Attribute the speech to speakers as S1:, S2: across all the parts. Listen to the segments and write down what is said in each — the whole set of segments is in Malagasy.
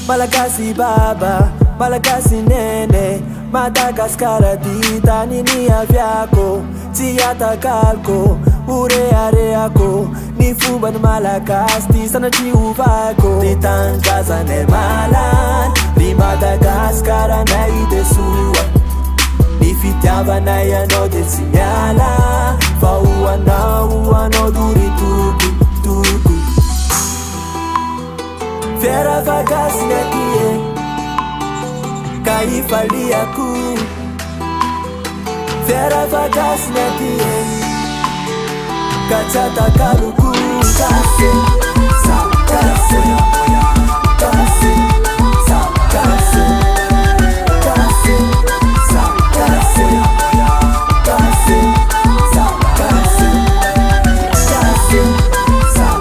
S1: Malagasy baba, Malagasy nene, Madagaskara ty tany niaviako, tsy atakalko, oreareako, ny fombany Malagasy ty sanatry ovako. Ty tangazanay malany, ry Madagaskaranay de soa, ny fitiavanay anao de tsy miala, fa anao doritoko. Fiara vagasiny aty ka ifaliako, fiara vagasiny aty ka tsy atakaloko. Kase, sa kase, kase, sa kase, kase, sa kase, kase, sa kase, kase, sa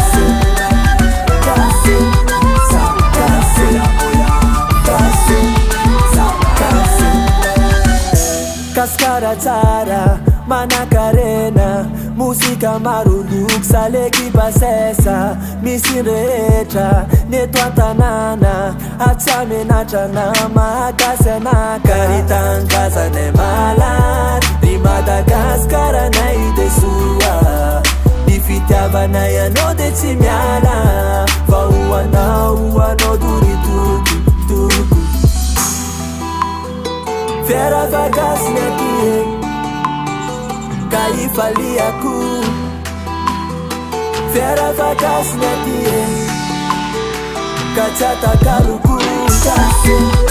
S1: kase, kase. Kaskara tsara, manakarena, musika maro loko saleky basesa, misy rehetra neto an-tanàna, atsamenatra na mahakasy anaka. Ry tangazanay malany, ry Madagaskaranay de soa, ny fitiavanay anao de tsy miala, fa anao doritoko. Fiara vagasiny aty ka ifaliako, fiara vagasiny aty ka tsy atakaloko. Kase.